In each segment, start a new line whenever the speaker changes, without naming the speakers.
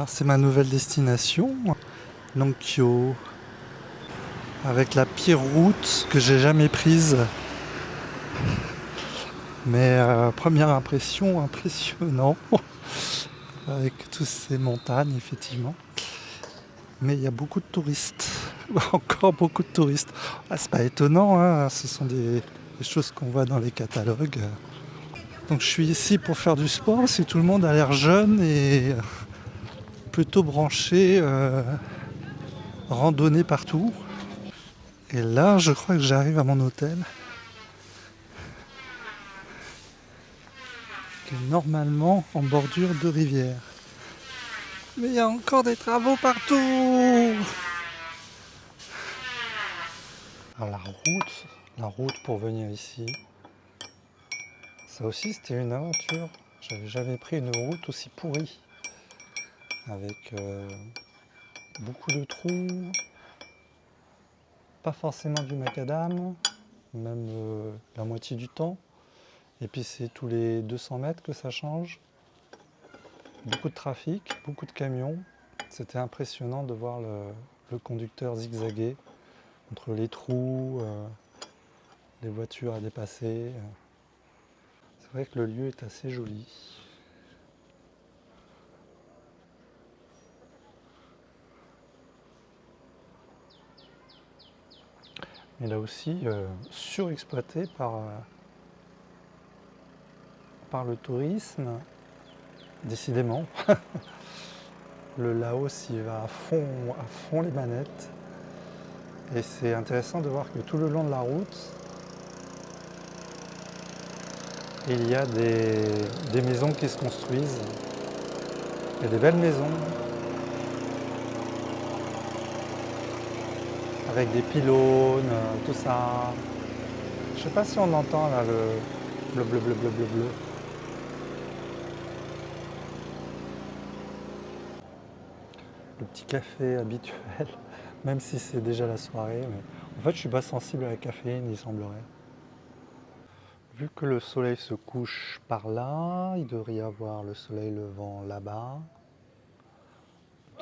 Voilà, c'est ma nouvelle destination, Nongkyo, avec la pire route que j'ai jamais prise. Mais première impression, impressionnant, avec toutes ces montagnes, effectivement. Mais il y a beaucoup de touristes, encore beaucoup de touristes. Ah, c'est pas étonnant, hein, ce sont des choses qu'on voit dans les catalogues. Donc je suis ici pour faire du sport, si tout le monde a l'air jeune et plutôt branché, randonnée partout. Et là, je crois que j'arrive à mon hôtel, qui est normalement en bordure de rivière. Mais il y a encore des travaux partout. Alors la route pour venir ici, ça aussi c'était une aventure. J'avais jamais pris une route aussi pourrie, avec beaucoup de trous, pas forcément du macadam, même la moitié du temps. Et puis c'est tous les 200 mètres que ça change. Beaucoup de trafic, beaucoup de camions. C'était impressionnant de voir le conducteur zigzaguer entre les trous, les voitures à dépasser. C'est vrai que le lieu est assez joli. Mais là aussi, surexploité par le tourisme, décidément. Le Laos y va à fond les manettes. Et c'est intéressant de voir que tout le long de la route, il y a des maisons qui se construisent. Il y a des belles maisons avec des pylônes, tout ça. Je sais pas si on entend là le bleu, bleu, bleu, bleu, bleu. Le petit café habituel, même si c'est déjà la soirée. Mais en fait, je suis pas sensible à la caféine, il semblerait. Vu que le soleil se couche par là, il devrait y avoir le soleil levant là-bas.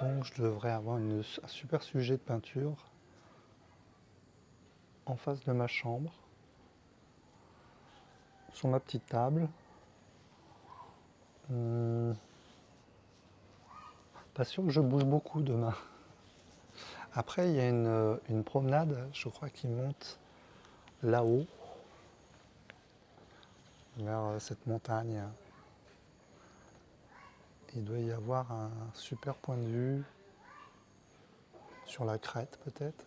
Donc je devrais avoir un super sujet de peinture en face de ma chambre, sur ma petite table. Pas sûr que je bouge beaucoup demain. Après, il y a une promenade, je crois, qui monte là-haut, vers cette montagne. Il doit y avoir un super point de vue sur la crête, peut-être.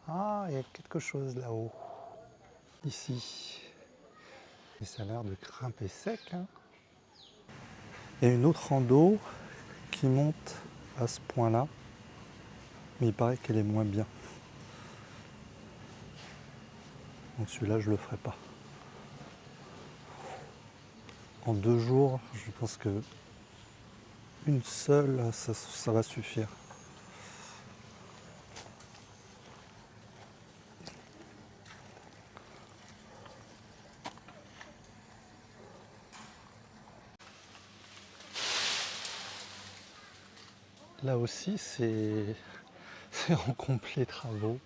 Ah, il y a quelque chose là-haut, ici. Et ça a l'air de grimper sec, hein. Il y a une autre rando qui monte à ce point-là, mais il paraît qu'elle est moins bien. Donc celui-là, je le ferai pas. En 2 jours, je pense que une seule, ça va suffire. Là aussi, c'est en complet travaux.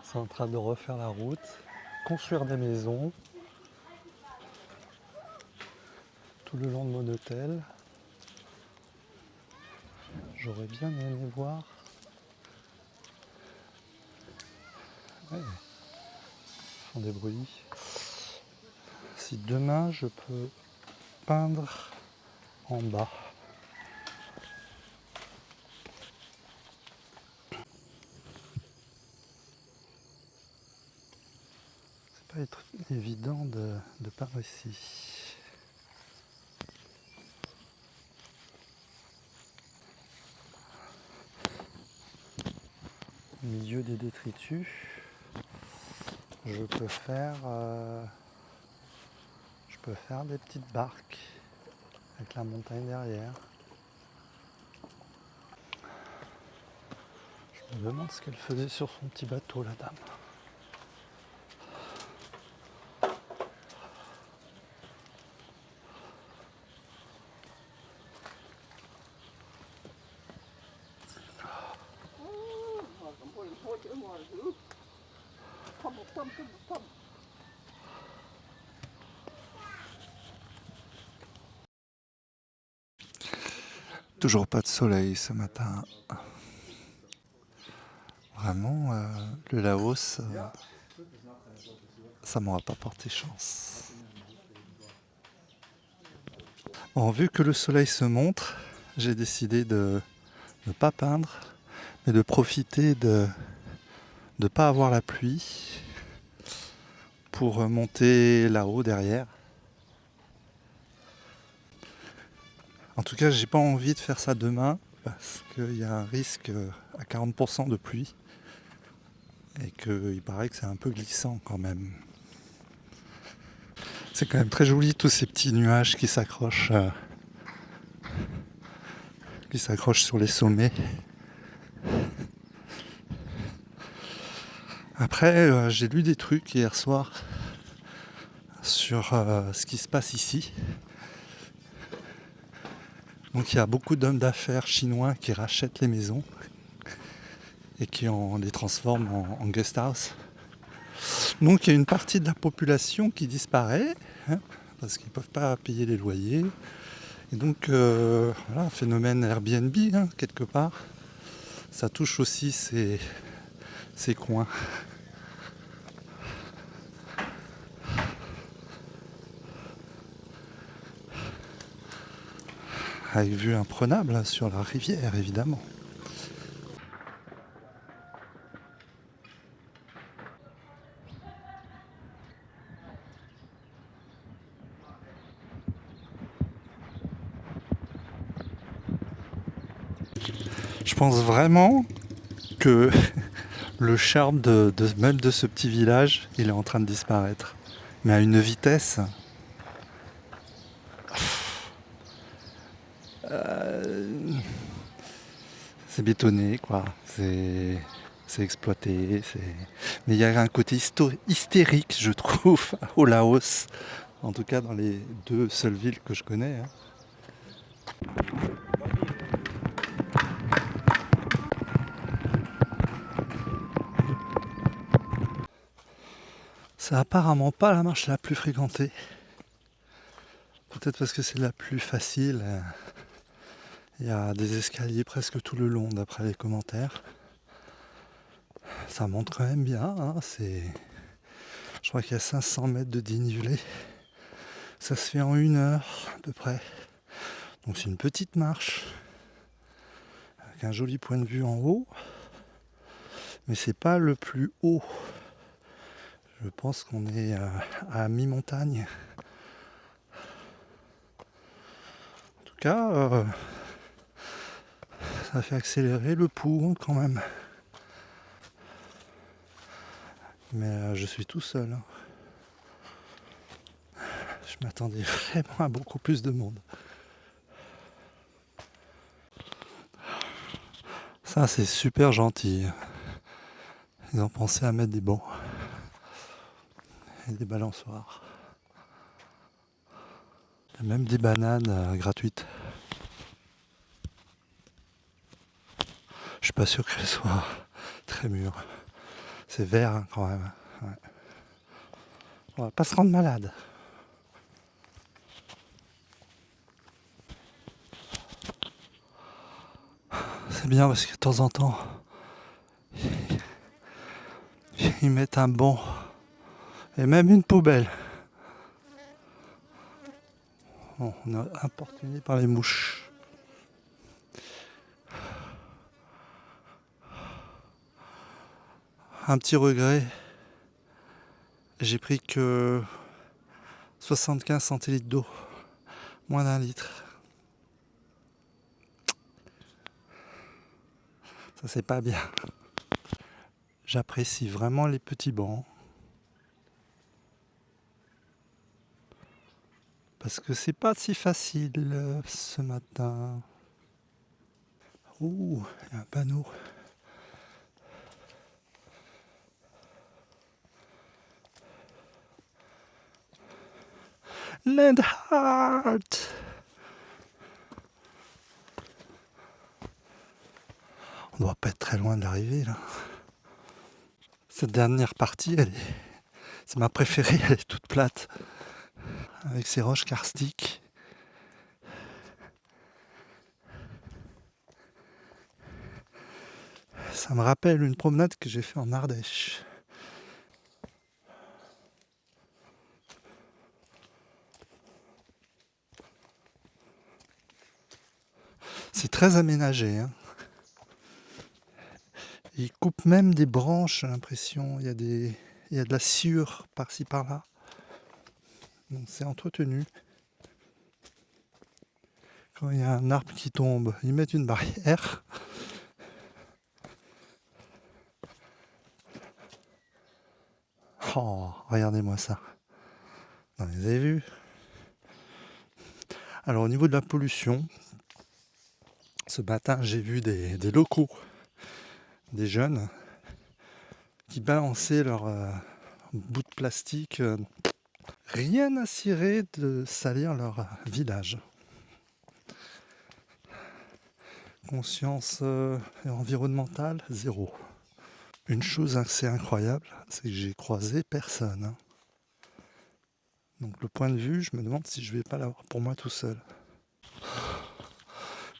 C'est en train de refaire la route, construire des maisons tout le long de mon hôtel. J'aurais bien aimé voir. Ouais, ils font des bruits. Si demain je peux peindre en bas. C'est pas être évident de peindre ici. Au milieu des détritus, je peux faire des petites barques avec la montagne derrière. Je me demande ce qu'elle faisait sur son petit bateau, la dame. Toujours pas de soleil ce matin. Vraiment, le Laos, ça m'aura pas porté chance. Bon, vu que le soleil se montre, j'ai décidé de ne pas peindre, mais de profiter de ne pas avoir la pluie pour monter là-haut derrière. En tout cas, j'ai pas envie de faire ça demain parce qu'il y a un risque à 40% de pluie et qu'il paraît que c'est un peu glissant quand même. C'est quand même très joli tous ces petits nuages qui s'accrochent sur les sommets. Après, j'ai lu des trucs hier soir sur ce qui se passe ici. Donc il y a beaucoup d'hommes d'affaires chinois qui rachètent les maisons et qui les transforment en guest house. Donc il y a une partie de la population qui disparaît parce qu'ils ne peuvent pas payer les loyers. Et donc voilà, un phénomène Airbnb quelque part. Ça touche aussi ces coins. Avec vue imprenable sur la rivière évidemment. Je pense vraiment que le charme même de ce petit village, il est en train de disparaître. Mais à une vitesse. C'est bétonné, quoi. C'est exploité. Mais il y a un côté hystérique, je trouve, au Laos. En tout cas, dans les deux seules villes que je connais. C'est apparemment pas la marche la plus fréquentée. Peut-être parce que c'est la plus facile. Il y a des escaliers presque tout le long d'après les commentaires. Ça monte quand même bien. Je crois qu'il y a 500 mètres de dénivelé. Ça se fait en 1 heure à peu près. Donc c'est une petite marche. Avec un joli point de vue en haut. Mais c'est pas le plus haut. Je pense qu'on est à mi-montagne. En tout cas, ça fait accélérer le pouls quand même. Mais je suis tout seul. Je m'attendais vraiment à beaucoup plus de monde. Ça, c'est super gentil. Ils ont pensé à mettre des bancs et des balançoires. Il y a même des bananes gratuites. Je suis pas sûr qu'elles soient très mûres. C'est vert quand même. Ouais. On va pas se rendre malade. C'est bien parce que de temps en temps, ils mettent un banc et même une poubelle. Bon, on est importuné par les mouches. Un petit regret, j'ai pris que 75 centilitres d'eau, moins d'1 litre. Ça c'est pas bien. J'apprécie vraiment les petits bancs. Parce que c'est pas si facile ce matin. Ouh, il y a un panneau. Landhart. On doit pas être très loin de l'arrivée là. Cette dernière partie, c'est ma préférée, elle est toute plate, avec ses roches karstiques. Ça me rappelle une promenade que j'ai fait en Ardèche. C'est très aménagé, hein. Il coupe même des branches, j'ai l'impression. Il y a de la sciure par-ci par-là. Donc c'est entretenu. Quand il y a un arbre qui tombe, ils mettent une barrière. Oh, regardez-moi ça. Non, vous avez vu? Alors au niveau de la pollution, ce matin j'ai vu des locaux, des jeunes, qui balançaient leur bout de plastique. Rien à cirer de salir leur village. Conscience environnementale, zéro. Une chose assez incroyable, c'est que j'ai croisé personne, hein. Donc le point de vue, je me demande si je vais pas l'avoir pour moi tout seul.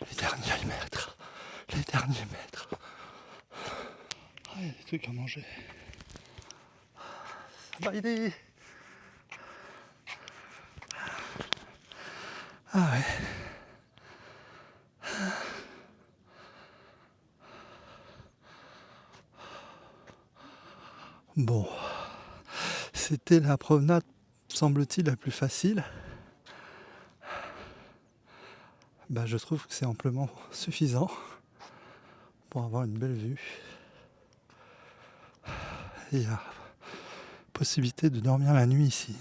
Les derniers mètres. Les derniers mètres. Ah, il y a des trucs à manger. Ça va aider. Ah ouais. Bon. C'était la promenade, semble-t-il, la plus facile. Bah, je trouve que c'est amplement suffisant pour avoir une belle vue. Et il y a possibilité de dormir la nuit ici.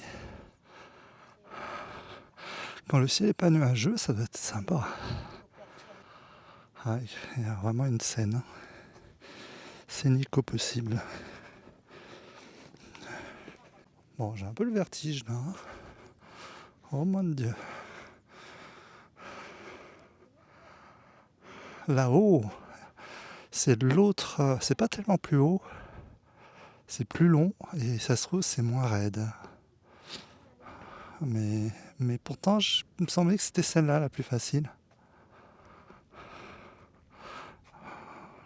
Quand le ciel n'est pas nuageux, ça doit être sympa. Ah, il y a vraiment une scène. Scénique au possible. Bon, j'ai un peu le vertige là. Oh mon Dieu. Là-haut, c'est l'autre. C'est pas tellement plus haut. C'est plus long et ça se trouve c'est moins raide. Mais pourtant, il me semblait que c'était celle-là la plus facile.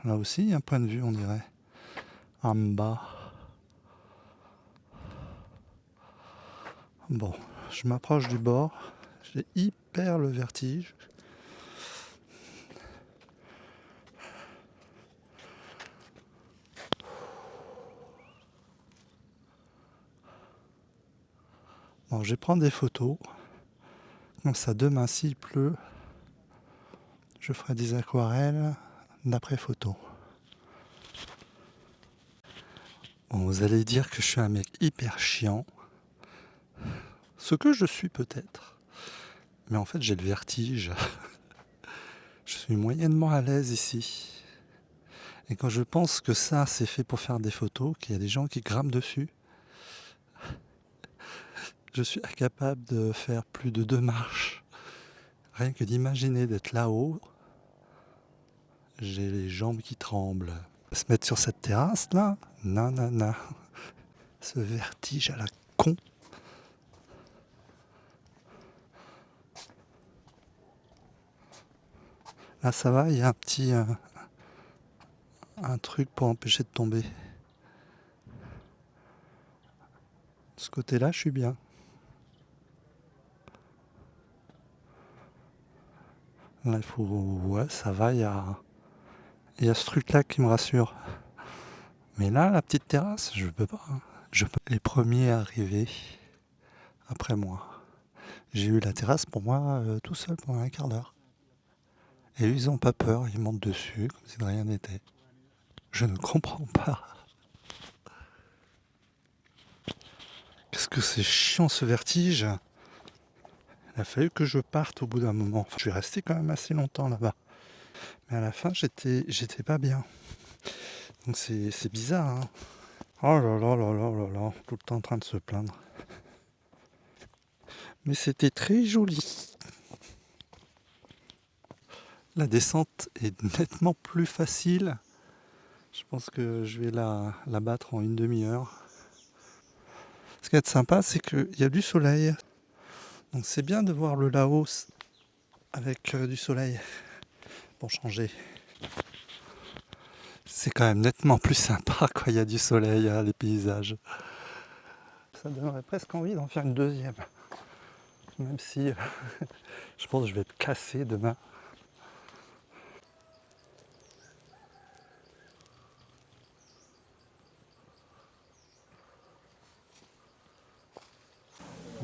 Là aussi, il y a un point de vue, on dirait. En bas. Bon, je m'approche du bord. J'ai hyper le vertige. Bon, je vais prendre des photos. Comme ça, demain, s'il pleut, je ferai des aquarelles d'après photo. Bon, vous allez dire que je suis un mec hyper chiant. Ce que je suis peut-être. Mais en fait, j'ai le vertige. Je suis moyennement à l'aise ici. Et quand je pense que ça, c'est fait pour faire des photos, qu'il y a des gens qui grimpent dessus, je suis incapable de faire plus de 2 marches. Rien que d'imaginer d'être là-haut, j'ai les jambes qui tremblent. Se mettre sur cette terrasse là, non, non, non. Ce vertige à la con. Là ça va, il y a un petit un truc pour empêcher de tomber. De ce côté-là, je suis bien. Là, il faut... Ouais, ça va, il y a ce truc-là qui me rassure. Mais là, la petite terrasse, je peux pas, hein. Les premiers arrivés après moi. J'ai eu la terrasse pour moi tout seul pendant un quart d'heure. Et eux, ils ont pas peur, ils montent dessus comme si de rien n'était. Je ne comprends pas. Qu'est-ce que c'est chiant ce vertige. Il a fallu que je parte au bout d'un moment. Enfin, je suis resté quand même assez longtemps là-bas. Mais à la fin, j'étais pas bien. Donc c'est bizarre, hein. Oh là là là là là là, tout le temps en train de se plaindre. Mais c'était très joli. La descente est nettement plus facile. Je pense que je vais la battre en une demi-heure. Ce qui est sympa, c'est qu'il y a du soleil. Donc c'est bien de voir le Laos avec du soleil pour changer. C'est quand même nettement plus sympa quand il y a du soleil, hein, les paysages. Ça donnerait presque envie d'en faire une deuxième. Même si je pense que je vais être cassé demain.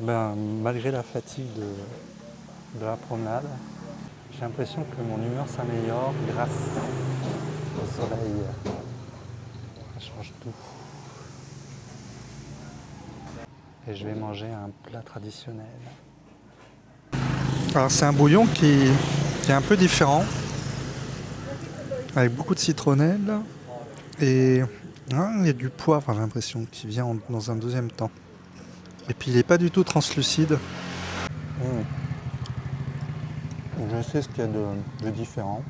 Ben, malgré la fatigue de la promenade, j'ai l'impression que mon humeur s'améliore grâce au soleil. Ça change tout. Et je vais manger un plat traditionnel. Alors c'est un bouillon qui est un peu différent, avec beaucoup de citronnelle et il y a du poivre, j'ai l'impression, qui vient dans un deuxième temps. Et puis il n'est pas du tout translucide. Je sais ce qu'il y a de différent.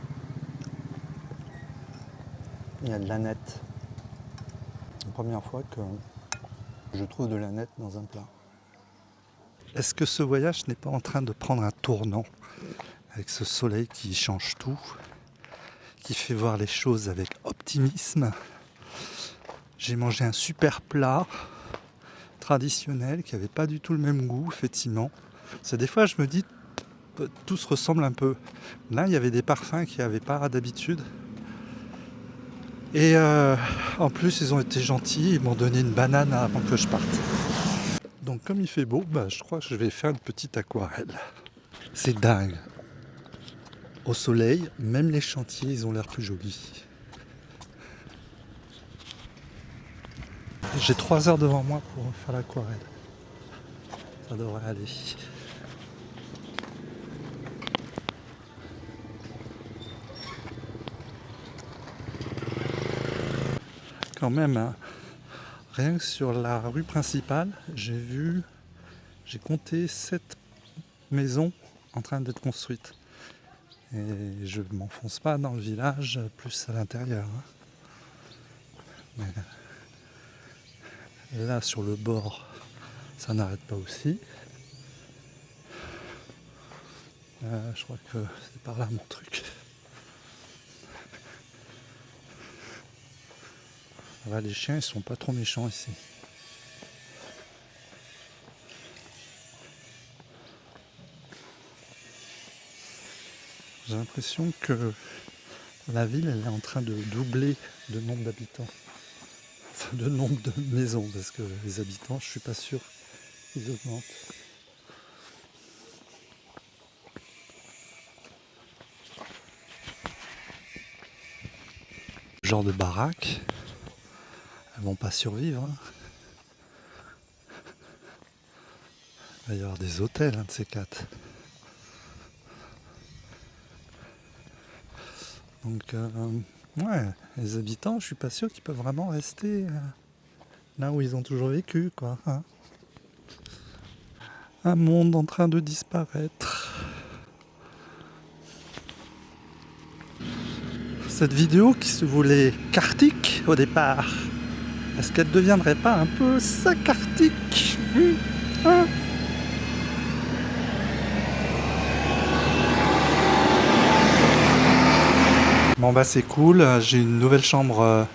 Il y a de l'aneth. C'est la première fois que je trouve de l'aneth dans un plat. Est-ce que ce voyage n'est pas en train de prendre un tournant avec ce soleil qui change tout, qui fait voir les choses avec optimisme? J'ai mangé un super plat traditionnel qui n'avait pas du tout le même goût, effectivement. C'est des fois je me dis tout se ressemble un peu. Là il y avait des parfums qu'il n'y avait pas d'habitude. Et en plus ils ont été gentils, ils m'ont donné une banane avant que je parte. Donc comme il fait beau, je crois que je vais faire une petite aquarelle. C'est dingue. Au soleil, même les chantiers, ils ont l'air plus jolis. J'ai 3 heures devant moi pour faire l'aquarelle. Ça devrait aller. Quand même, hein, rien que sur la rue principale, j'ai compté 7 maisons en train d'être construites. Et je ne m'enfonce pas dans le village, plus à l'intérieur. Mais là, sur le bord, ça n'arrête pas aussi. Je crois que c'est par là mon truc. Là, les chiens, ils sont pas trop méchants ici. J'ai l'impression que la ville, elle est en train de doubler de nombre d'habitants. Enfin, de nombre de maisons, parce que les habitants, je suis pas sûr qu'ils augmentent. Ce genre de baraques, elles vont pas survivre. Hein. Il va y avoir des hôtels, de ces 4. Donc, ouais, les habitants, je suis pas sûr qu'ils peuvent vraiment rester là où ils ont toujours vécu, quoi. Hein. Un monde en train de disparaître. Cette vidéo qui se voulait kartique au départ, est-ce qu'elle ne deviendrait pas un peu sacartique? Hein? Bon c'est cool, j'ai une nouvelle chambre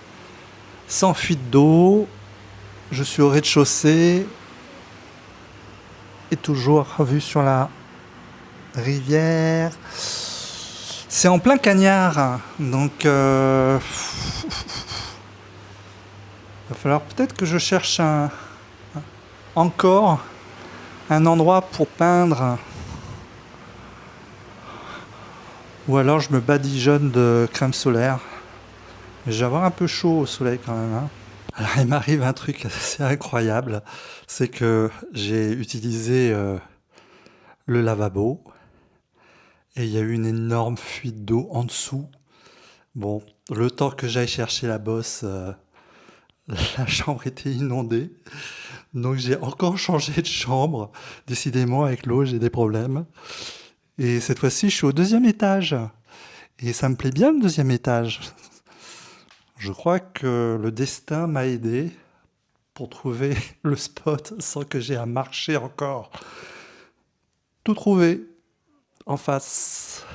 sans fuite d'eau, je suis au rez-de-chaussée et toujours vue sur la rivière. C'est en plein cagnard, donc il va falloir peut-être que je cherche encore un endroit pour peindre. Ou alors je me badigeonne de crème solaire. Mais je vais avoir un peu chaud au soleil quand même. Hein. Alors il m'arrive un truc assez incroyable. C'est que j'ai utilisé le lavabo. Et il y a eu une énorme fuite d'eau en dessous. Bon, le temps que j'aille chercher la bosse, la chambre était inondée. Donc j'ai encore changé de chambre. Décidément avec l'eau j'ai des problèmes. Et cette fois-ci, je suis au 2e étage. Et ça me plaît bien le 2e étage. Je crois que le destin m'a aidé pour trouver le spot sans que j'ai à marcher encore. Tout trouvé en face.